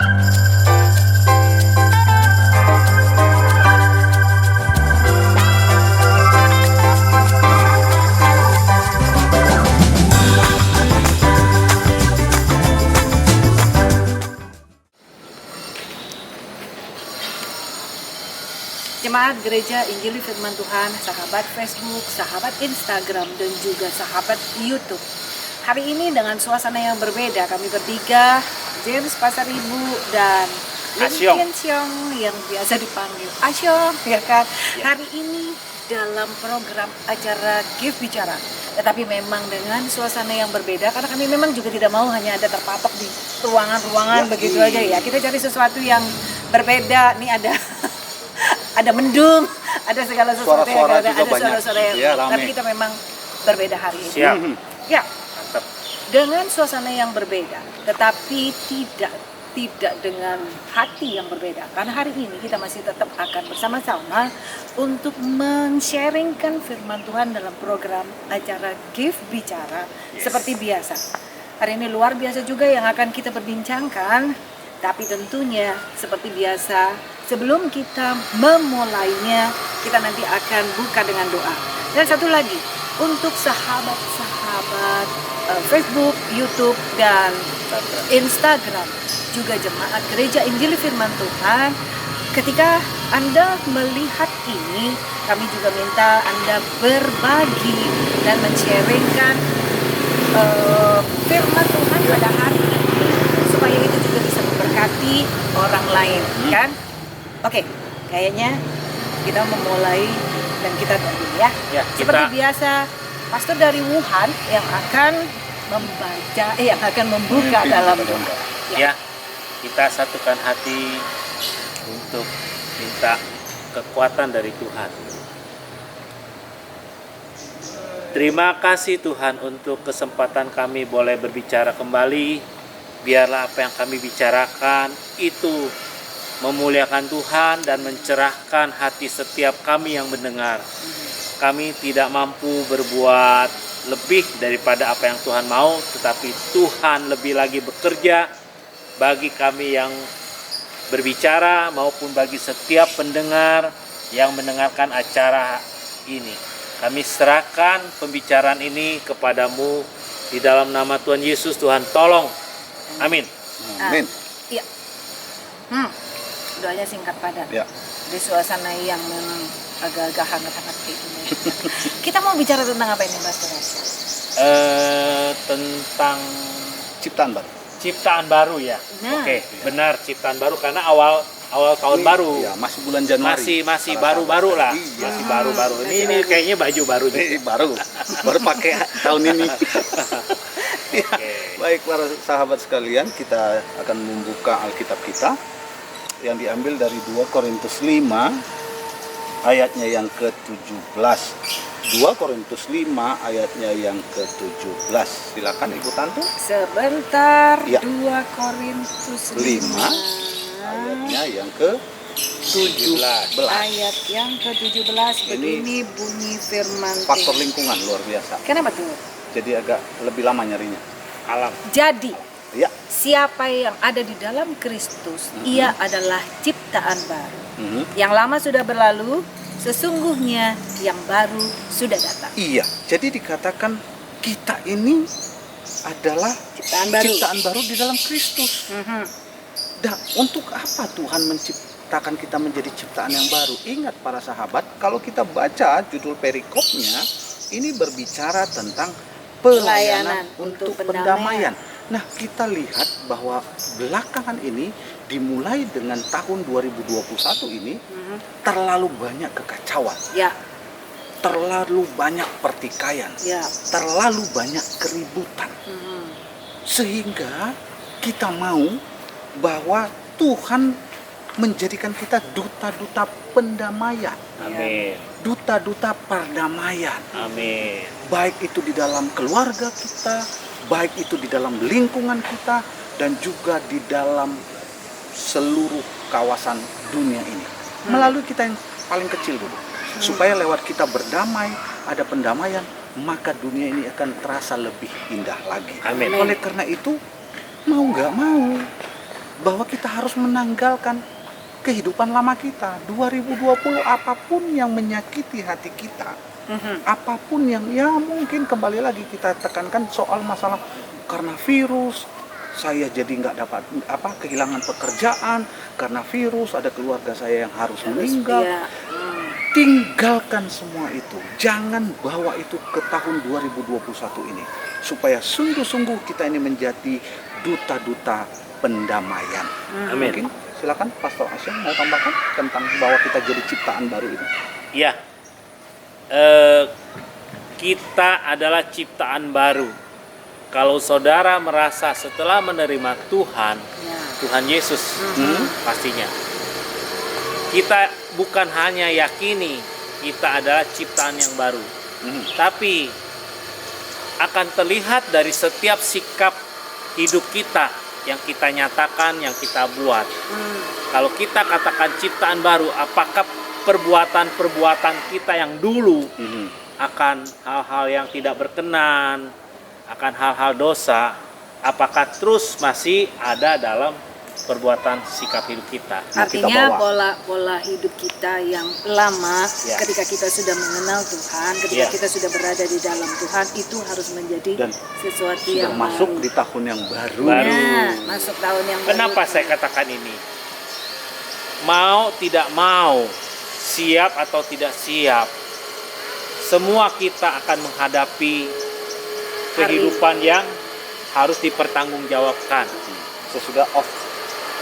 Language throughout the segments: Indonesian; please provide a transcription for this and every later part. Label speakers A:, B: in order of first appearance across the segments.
A: Jemaat Gereja Injili Firman Tuhan, sahabat Facebook, sahabat Instagram, dan juga sahabat YouTube. Hari ini dengan suasana yang berbeda, kami bertiga, James Pasaribu dan Lin Siong yang biasa dipanggil Asyong, ya kan? Ya. Hari ini dalam program acara Give Bicara, tetapi memang dengan suasana yang berbeda, karena kami memang juga tidak mau hanya ada terpatok di ruangan-ruangan begitu aja ya. Kita cari sesuatu yang berbeda. Nih ada mendung, ada segala sesuatu, ada suara-suara yang ya, tapi kita memang berbeda hari ini.
B: Siap.
A: Ya, mantap. Dengan suasana yang berbeda, tetapi tidak dengan hati yang berbeda. Karena hari ini kita masih tetap akan bersama-sama untuk men-sharingkan firman Tuhan dalam program acara Give Bicara seperti biasa. Hari ini luar biasa juga yang akan kita perbincangkan, tapi tentunya seperti biasa, sebelum kita memulainya, kita nanti akan buka dengan doa. Dan satu lagi, untuk sahabat-sahabat Facebook, YouTube, dan Instagram, juga jemaat Gereja Injili Firman Tuhan, ketika Anda melihat ini, kami juga minta Anda berbagi dan men-sharingkan firman Tuhan pada hari ini, supaya itu juga bisa memberkati orang lain, kan? Oke, kayaknya kita memulai dan kita tunggu ya. Seperti biasa, pastor dari Wuhan yang akan membaca, yang akan membuka dalam doa.
B: Ya, kita satukan hati untuk minta kekuatan dari Tuhan. Terima kasih Tuhan untuk kesempatan kami boleh berbicara kembali. Biarlah apa yang kami bicarakan itu memuliakan Tuhan dan mencerahkan hati setiap kami yang mendengar. Kami tidak mampu berbuat lebih daripada apa yang Tuhan mau, tetapi Tuhan lebih lagi bekerja bagi kami yang berbicara maupun bagi setiap pendengar yang mendengarkan acara ini. Kami serahkan pembicaraan ini kepadamu di dalam nama Tuhan Yesus. Tuhan tolong. Amin.
A: Amin. Iya. Doanya singkat padat. Ya. Di suasana yang memang agak-agak hangat-hangat kayak gini. Kita mau bicara tentang apa ini, Pastor?
B: Tentang
C: ciptaan baru
B: ya. Oke, benar, ciptaan baru karena awal tahun baru.
C: Ya, masih bulan Januari.
B: Masih baru-baru lah. Iya. Masih baru-baru. Ini kayaknya baju baru juga.
C: baru pakai tahun ini. Ya, baik para sahabat sekalian, kita akan membuka Alkitab kita yang diambil dari 2 Korintus 5 ayatnya yang ke-17. 2 Korintus 5 ayatnya yang ke-17. Silakan Ibu Tantu.
A: Sebentar. Ya. 2 Korintus
C: 5 ayatnya yang ke-17.
A: Ayat yang ke-17 begini bunyi firman
C: faktor lingkungan luar biasa.
A: Kenapa tuh? Jadi
C: agak lebih lama nyarinya.
B: Alam.
A: Jadi
C: ya.
A: Siapa yang ada di dalam Kristus, ia adalah ciptaan baru. Yang lama sudah berlalu, sesungguhnya yang baru sudah datang.
C: Iya, jadi dikatakan kita ini adalah ciptaan baru di dalam Kristus. Dan untuk apa Tuhan menciptakan kita menjadi ciptaan yang baru? Ingat para sahabat, kalau kita baca judul perikopnya, ini berbicara tentang pelayanan untuk pendamaian. Nah, kita lihat bahwa belakangan ini dimulai dengan tahun 2021 ini terlalu banyak kekacauan.
A: Ya.
C: Terlalu banyak pertikaian.
A: Ya.
C: Terlalu banyak keributan. Sehingga kita mau bahwa Tuhan menjadikan kita duta-duta pendamaian.
B: Amin.
C: Duta-duta perdamaian.
B: Amin.
C: Baik itu di dalam keluarga kita, baik itu di dalam lingkungan kita, dan juga di dalam seluruh kawasan dunia ini. Melalui kita yang paling kecil dulu. Supaya lewat kita berdamai, ada pendamaian, maka dunia ini akan terasa lebih indah lagi.
B: Amin.
C: Oleh karena itu, mau nggak mau, bahwa kita harus menanggalkan kehidupan lama kita. 2020 apapun yang menyakiti hati kita, apapun yang ya mungkin kembali lagi kita tekankan soal masalah karena virus, saya jadi nggak dapat kehilangan pekerjaan karena virus, ada keluarga saya yang harus meninggal.
A: Iya.
C: Tinggalkan semua itu, jangan bawa itu ke tahun 2021 ini, supaya sungguh-sungguh kita ini menjadi duta-duta pendamaian.
B: Amin.
C: Mungkin silakan Pastor Asyam mau tambahkan tentang bahwa kita jadi ciptaan baru ini.
B: Ya, kita adalah ciptaan baru. Kalau saudara merasa setelah menerima Tuhan,
A: Ya.
B: Tuhan Yesus pastinya, kita bukan hanya yakini kita adalah ciptaan yang baru, tapi akan terlihat dari setiap sikap hidup kita yang kita nyatakan, yang kita buat. Kalau kita katakan ciptaan baru, apakah perbuatan-perbuatan kita yang dulu akan hal-hal yang tidak berkenan, akan hal-hal dosa, apakah terus masih ada dalam perbuatan sikap hidup kita?
A: Artinya pola hidup kita yang lama,
B: Ya.
A: ketika kita sudah mengenal Tuhan, ketika
B: Ya.
A: kita sudah berada di dalam Tuhan, itu harus menjadi
C: Dan
A: sesuatu
C: Sudah
A: yang
C: masuk
A: baru.
C: di tahun yang baru.
B: Baru.
A: Nah, masuk tahun yang
B: Kenapa
A: baru.
B: saya katakan ini? Mau tidak mau, siap atau tidak siap, semua kita akan menghadapi kehidupan yang harus dipertanggungjawabkan.
C: Sesudah off.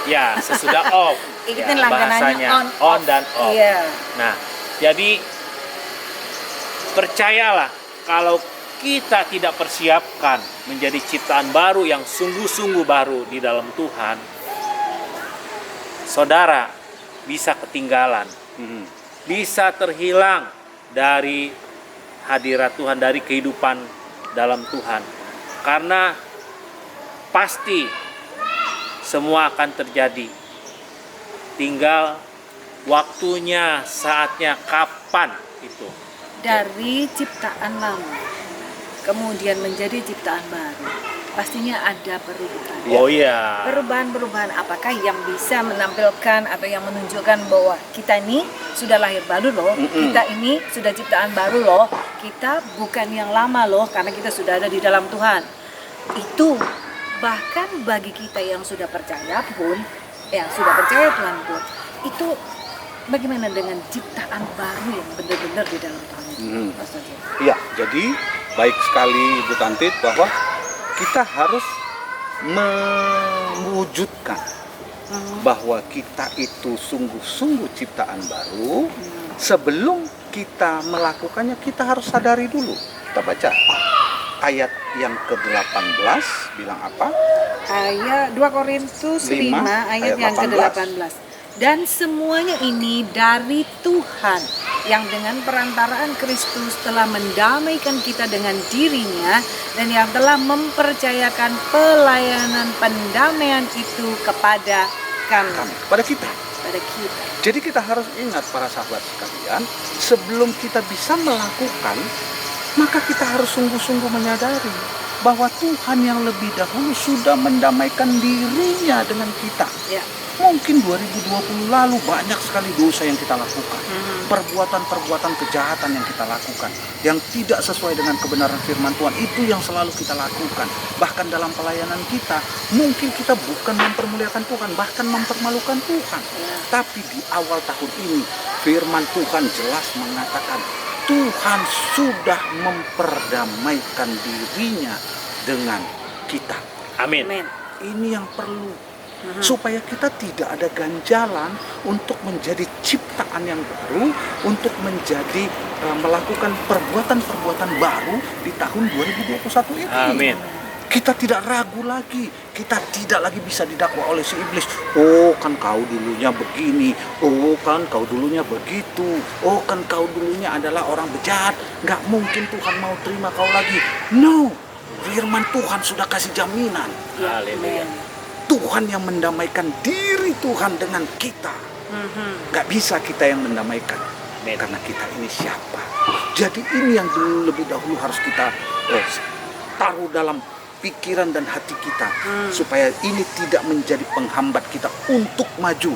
B: Ya, sesudah off.
A: Ikutin
B: Ya,
A: langganannya
B: bahasanya
A: on,
B: on dan off.
A: Iya.
B: Nah, jadi percayalah, kalau kita tidak persiapkan menjadi ciptaan baru yang sungguh-sungguh baru di dalam Tuhan, saudara bisa ketinggalan, bisa terhilang dari hadirat Tuhan, dari kehidupan dalam Tuhan. Karena pasti semua akan terjadi. Tinggal waktunya, saatnya, kapan itu.
A: Dari ciptaan lama kemudian menjadi ciptaan baru, pastinya ada perubahan.
B: Oh iya.
A: Perubahan-perubahan apakah yang bisa menampilkan atau yang menunjukkan bahwa kita ini sudah lahir baru loh, kita ini sudah ciptaan baru loh, kita bukan yang lama loh, karena kita sudah ada di dalam Tuhan. Itu bahkan bagi kita yang sudah percaya pun, yang sudah percaya Tuhan pun, itu bagaimana dengan ciptaan baru yang benar-benar di dalam Tuhan itu, Pastor Jim?
C: Iya, jadi baik sekali Ibu Tantit bahwa kita harus mewujudkan bahwa kita itu sungguh-sungguh ciptaan baru. Sebelum kita melakukannya, kita harus sadari dulu. Kita baca ayat yang ke-18 bilang apa?
A: Ayat 2 Korintus 5
C: 5,
A: ayat
C: ayat
A: yang
C: 18.
A: ke-18. Dan semuanya ini dari Tuhan yang dengan perantaraan Kristus telah mendamaikan kita dengan dirinya dan yang telah mempercayakan pelayanan pendamaian itu kepada kami,
C: Pada kita.
A: pada kita.
C: Jadi kita harus ingat para sahabat sekalian, sebelum kita bisa melakukan, maka kita harus sungguh-sungguh menyadari bahwa Tuhan yang lebih dahulu sudah mendamaikan dirinya dengan kita.
A: Ya.
C: Mungkin 2020 lalu banyak sekali dosa yang kita lakukan, perbuatan-perbuatan kejahatan yang kita lakukan, yang tidak sesuai dengan kebenaran firman Tuhan, itu yang selalu kita lakukan. Bahkan dalam pelayanan kita, mungkin kita bukan mempermuliakan Tuhan, bahkan mempermalukan Tuhan. Tapi di awal tahun ini, firman Tuhan jelas mengatakan, Tuhan sudah memperdamaikan dirinya dengan kita.
B: Amin.
A: Amin.
C: Ini yang perlu, supaya kita tidak ada ganjalan untuk menjadi ciptaan yang baru, untuk menjadi melakukan perbuatan-perbuatan baru di tahun 2021 ini.
B: Amin.
C: Kita tidak ragu lagi, kita tidak lagi bisa didakwa oleh si iblis. Oh kan kau dulunya begini, oh kan kau dulunya begitu, oh kan kau dulunya adalah orang bejat, nggak mungkin Tuhan mau terima kau lagi. No, firman Tuhan sudah kasih jaminan.
B: Haleluya.
C: Tuhan yang mendamaikan diri Tuhan dengan kita. Gak bisa kita yang mendamaikan.
B: Amin.
C: Karena kita ini siapa. Jadi ini yang dulu lebih dahulu harus kita taruh dalam pikiran dan hati kita, supaya ini tidak menjadi penghambat kita untuk maju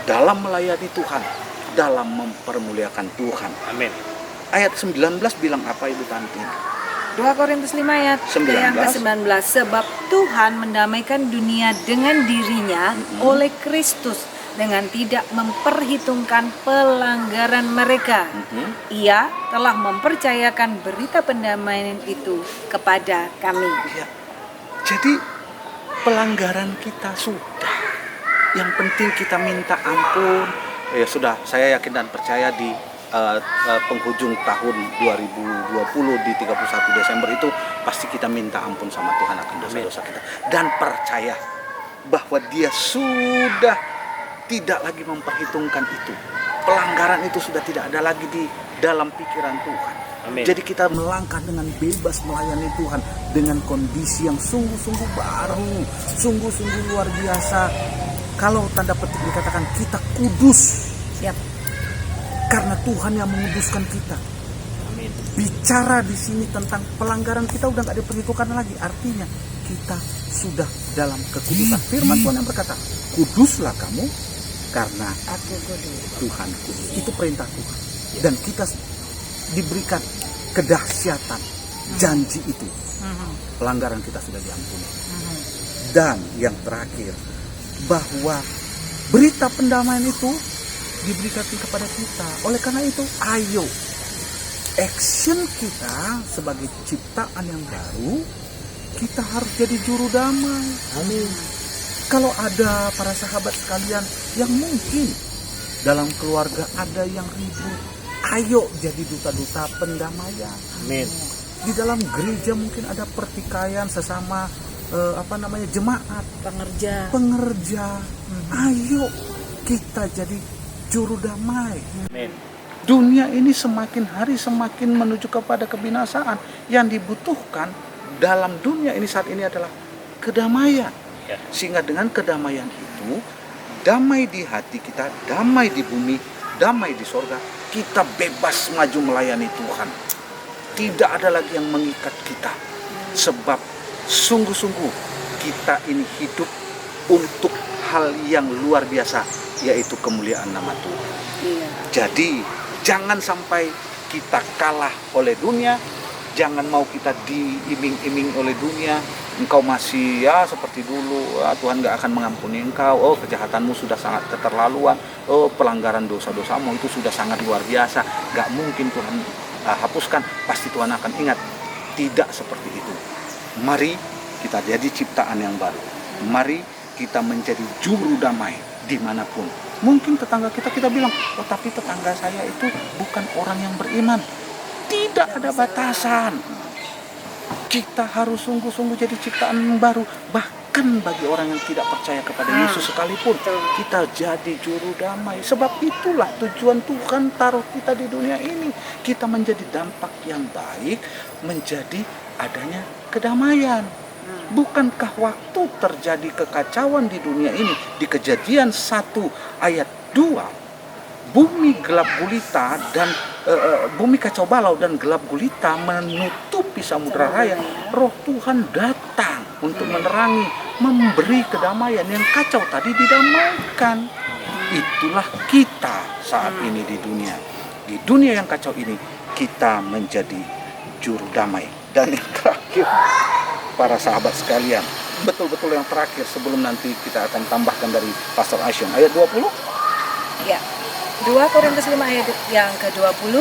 C: dalam melayani Tuhan, dalam mempermuliakan Tuhan.
B: Amin.
C: Ayat 19 bilang apa Ibu Tanti?
A: 2 Korintus 5 ayat yang ke-19. Sebab Tuhan mendamaikan dunia dengan dirinya oleh Kristus, dengan tidak memperhitungkan pelanggaran mereka. Ia telah mempercayakan berita pendamaian itu kepada kami.
C: Ya. Jadi pelanggaran kita sudah. Yang penting kita minta ampun. Ya sudah, saya yakin dan percaya di penghujung tahun 2020 di 31 Desember itu pasti kita minta ampun sama Tuhan akan dosa-dosa kita. Dan percaya bahwa Dia sudah tidak lagi memperhitungkan itu. Pelanggaran itu sudah tidak ada lagi di dalam pikiran Tuhan.
B: Amin.
C: Jadi kita melangkah dengan bebas melayani Tuhan dengan kondisi yang sungguh-sungguh baru, sungguh-sungguh luar biasa. Kalau tanda petik dikatakan kita kudus.
A: Siap.
C: Karena Tuhan yang menguduskan kita.
B: Amin.
C: Bicara di sini tentang pelanggaran kita udah nggak diperhitungkan lagi. Artinya kita sudah dalam kekudusan. Firman Tuhan yang berkata, kuduslah kamu karena
A: Aku kudus.
C: Tuhan kudus. Itu perintah Tuhan. Dan kita diberikan kedahsyatan janji itu. Pelanggaran kita sudah diampuni. Dan yang terakhir, bahwa berita pendamaian itu diberikan kepada kita. Oleh karena itu, ayo action kita sebagai ciptaan yang baru, kita harus jadi juru damai. Amin. Kalau ada para sahabat sekalian yang mungkin dalam keluarga ada yang ribut, ayo jadi duta-duta pendamaian.
B: Amin.
C: Di dalam gereja mungkin ada pertikaian sesama jemaat, pengerja. Ayo kita jadi juru damai.
B: Amin.
C: Dunia ini semakin hari semakin menuju kepada kebinasaan. Yang dibutuhkan dalam dunia ini saat ini adalah kedamaian.
B: Ya.
C: Sehingga dengan kedamaian itu, damai di hati kita, damai di bumi, damai di sorga, kita bebas maju melayani Tuhan. Tidak ada lagi yang mengikat kita. Sebab sungguh-sungguh kita ini hidup untuk hal yang luar biasa, yaitu kemuliaan nama Tuhan.
A: Iya.
C: Jadi jangan sampai kita kalah oleh dunia, jangan mau kita diiming-iming oleh dunia. Engkau masih seperti dulu, Tuhan gak akan mengampuni engkau. Kejahatanmu sudah sangat keterlaluan. Pelanggaran dosa-dosamu itu sudah sangat luar biasa. Gak mungkin Tuhan hapuskan. Pasti Tuhan akan ingat. Tidak seperti itu. Mari kita jadi ciptaan yang baru. Mari kita menjadi juru damai dimanapun. Mungkin tetangga kita bilang, tapi tetangga saya itu bukan orang yang beriman. Tidak ada batasan. Kita harus sungguh-sungguh jadi ciptaan yang baru. Bahkan bagi orang yang tidak percaya kepada Yesus sekalipun, kita jadi juru damai. Sebab itulah tujuan Tuhan taruh kita di dunia ini. Kita menjadi dampak yang baik, menjadi adanya kedamaian. Bukankah waktu terjadi kekacauan di dunia ini, di Kejadian 1 ayat 2, bumi gelap gulita dan bumi kacau balau dan gelap gulita menutupi samudra raya, Roh Tuhan datang untuk menerangi, memberi kedamaian. Yang kacau tadi didamaikan. Itulah kita saat ini di dunia. Di dunia yang kacau ini, kita menjadi juru damai. Dan yang terakhir, para sahabat sekalian, betul-betul yang terakhir sebelum nanti kita akan tambahkan dari Pastor Aisyah, ayat 20.
A: Ya. 2 Korintus 5 ayat yang ke-20.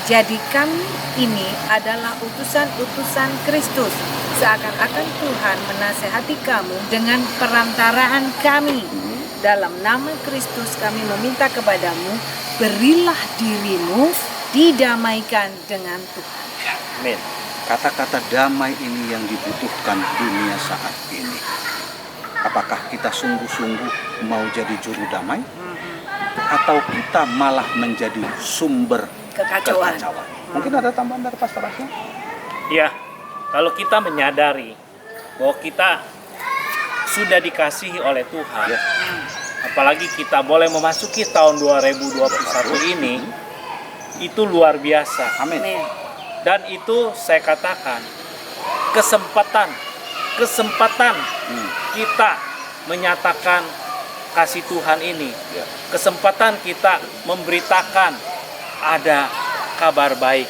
A: Jadi kami ini adalah utusan-utusan Kristus, seakan-akan Tuhan menasehati kamu dengan perantaraan kami. Dalam nama Kristus kami meminta kepadamu, berilah dirimu didamaikan dengan Tuhan.
C: Amin. Kata-kata damai ini yang dibutuhkan dunia saat ini. Apakah kita sungguh-sungguh mau jadi juru damai? Atau kita malah menjadi sumber kekacauan? Mungkin ada tambahan dari Pastor Asya?
B: Ya, kalau kita menyadari bahwa kita sudah dikasihi oleh Tuhan, apalagi kita boleh memasuki tahun 2021 ini, itu luar biasa.
C: Amin.
B: Dan itu saya katakan, kesempatan kita menyatakan kasih Tuhan ini, kesempatan kita memberitakan ada kabar baik,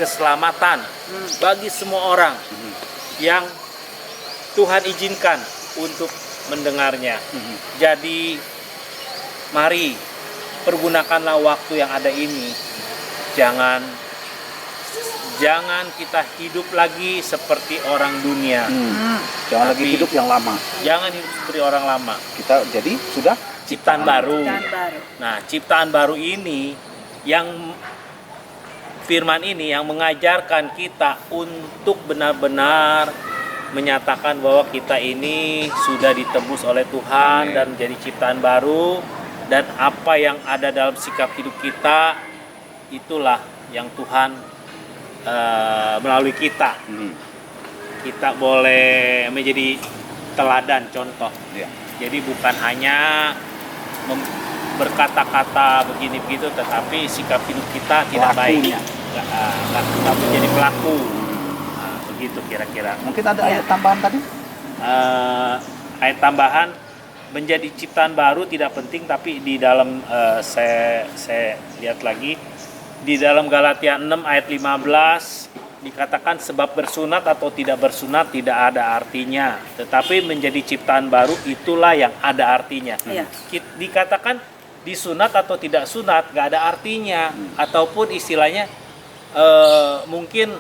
B: keselamatan bagi semua orang yang Tuhan izinkan untuk mendengarnya. Jadi mari pergunakanlah waktu yang ada ini. Jangan kita hidup lagi seperti orang dunia.
C: Jangan lagi hidup yang lama.
B: Jangan hidup seperti orang lama.
C: Kita jadi sudah
B: Ciptaan baru.
A: Ciptaan baru.
B: Nah, ciptaan baru ini yang firman ini yang mengajarkan kita untuk benar-benar menyatakan bahwa kita ini sudah ditebus oleh Tuhan dan menjadi ciptaan baru, dan apa yang ada dalam sikap hidup kita itulah yang Tuhan melalui kita boleh menjadi teladan, contoh. Jadi bukan hanya berkata-kata begini begitu, tetapi sikap hidup kita tidak baik, nggak menjadi pelaku. Nah, begitu kira-kira.
C: Mungkin ada ayat tambahan tadi?
B: Ayat tambahan menjadi ciptaan baru tidak penting, tapi di dalam saya lihat lagi di dalam Galatia 6 ayat 15 dikatakan sebab bersunat atau tidak bersunat tidak ada artinya, tetapi menjadi ciptaan baru itulah yang ada artinya. Dikatakan disunat atau tidak sunat gak ada artinya, ataupun istilahnya mungkin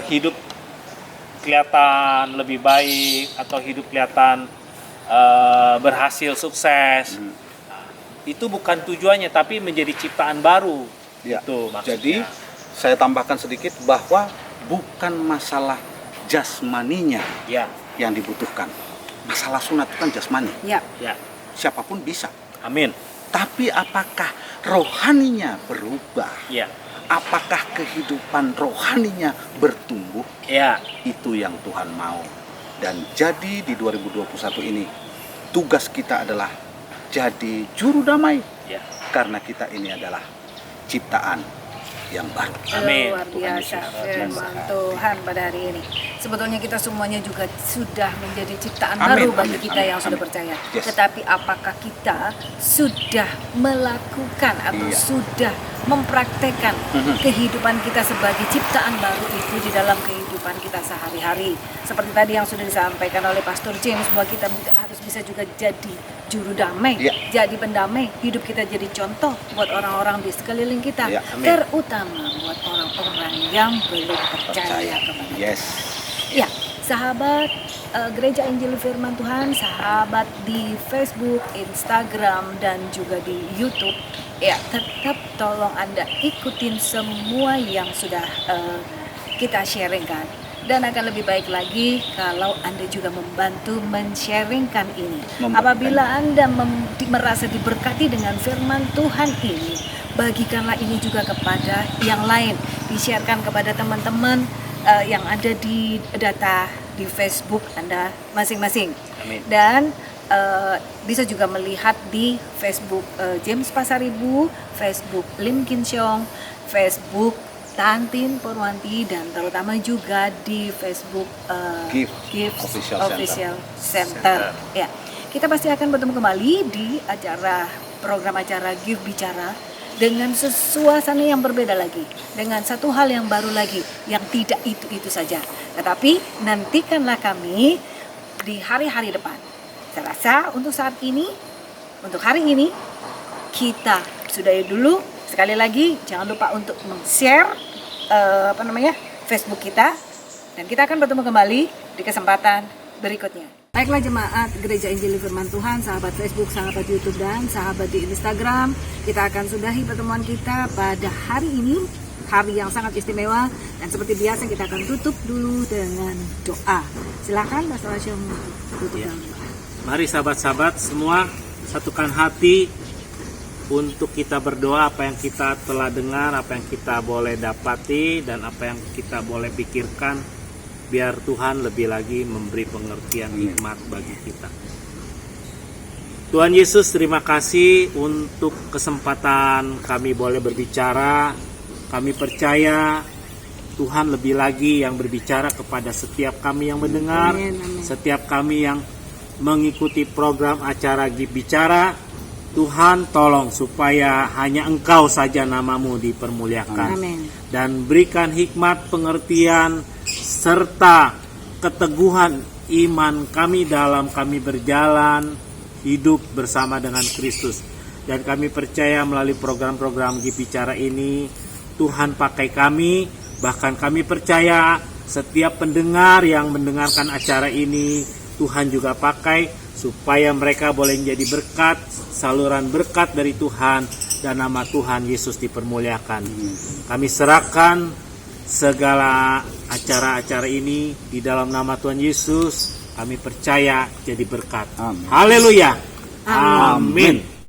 B: hidup kelihatan lebih baik atau hidup kelihatan berhasil, sukses. Itu bukan tujuannya, tapi menjadi ciptaan baru. Itu maksudnya.
C: Jadi saya tambahkan sedikit bahwa bukan masalah jasmaninya yang dibutuhkan. Masalah sunat itu kan jasmani. Siapapun bisa.
B: Amin.
C: Tapi apakah rohaninya berubah? Apakah kehidupan rohaninya bertumbuh? Itu yang Tuhan mau. Dan jadi di 2021 ini tugas kita adalah jadi juru damai, karena kita ini adalah ciptaan yang baru.
B: Amin.
A: Luar biasa firman Tuhan pada hari ini. Sebetulnya kita semuanya juga sudah menjadi ciptaan baru bagi kita yang sudah percaya. Tetapi apakah kita sudah melakukan atau sudah mempraktekkan kehidupan kita sebagai ciptaan baru itu di dalam kehidupan kita sehari-hari? Seperti tadi yang sudah disampaikan oleh Pastor James, bahwa kita harus bisa juga jadi juru damai, jadi pendamai, hidup kita jadi contoh buat orang-orang di sekeliling kita, terutama buat orang-orang yang belum percaya kepada Tuhan. Ya, sahabat Gereja Injil Firman Tuhan, sahabat di Facebook, Instagram, dan juga di YouTube, ya tetap tolong Anda ikutin semua yang sudah kita sharingkan. Dan akan lebih baik lagi kalau Anda juga membantu men-sharingkan ini. Apabila Anda merasa diberkati dengan firman Tuhan ini, bagikanlah ini juga kepada yang lain. Di-sharekan kepada teman-teman yang ada di data di Facebook Anda masing-masing.
B: Amin.
A: Dan bisa juga melihat di Facebook James Pasaribu, Facebook Lim Kinsyong, Facebook Tantin Purwanti, dan terutama juga di Facebook Give Official Center. Ya, kita pasti akan bertemu kembali di program acara Give Bicara dengan suasana yang berbeda lagi, dengan satu hal yang baru lagi, yang tidak itu saja. Tetapi nantikanlah kami di hari-hari depan. Saya rasa untuk saat ini, untuk hari ini kita sudahi dulu. Sekali lagi jangan lupa untuk share Facebook kita, dan kita akan bertemu kembali di kesempatan berikutnya. Baiklah jemaat Gereja Injil Firman Tuhan, sahabat Facebook, sahabat YouTube, dan sahabat di Instagram, kita akan sudahi pertemuan kita pada hari ini, hari yang sangat istimewa, dan seperti biasa kita akan tutup dulu dengan doa. Silakan Pastor Asyong tutup dengan doa.
B: Mari sahabat-sahabat semua satukan hati untuk kita berdoa apa yang kita telah dengar, apa yang kita boleh dapati, dan apa yang kita boleh pikirkan, biar Tuhan lebih lagi memberi pengertian hikmat bagi kita. Tuhan Yesus, terima kasih untuk kesempatan kami boleh berbicara. Kami percaya Tuhan lebih lagi yang berbicara kepada setiap kami yang mendengar, setiap kami yang mengikuti program acara GIP Bicara. Tuhan tolong supaya hanya Engkau saja namamu dipermuliakan. Dan berikan hikmat, pengertian, serta keteguhan iman kami dalam kami berjalan hidup bersama dengan Kristus. Dan kami percaya melalui program-program GIP Bicara ini Tuhan pakai kami. Bahkan kami percaya setiap pendengar yang mendengarkan acara ini Tuhan juga pakai supaya mereka boleh menjadi berkat, saluran berkat dari Tuhan, dan nama Tuhan Yesus dipermuliakan. Kami serahkan segala acara-acara ini di dalam nama Tuhan Yesus. Kami percaya jadi berkat. Haleluya. Amin.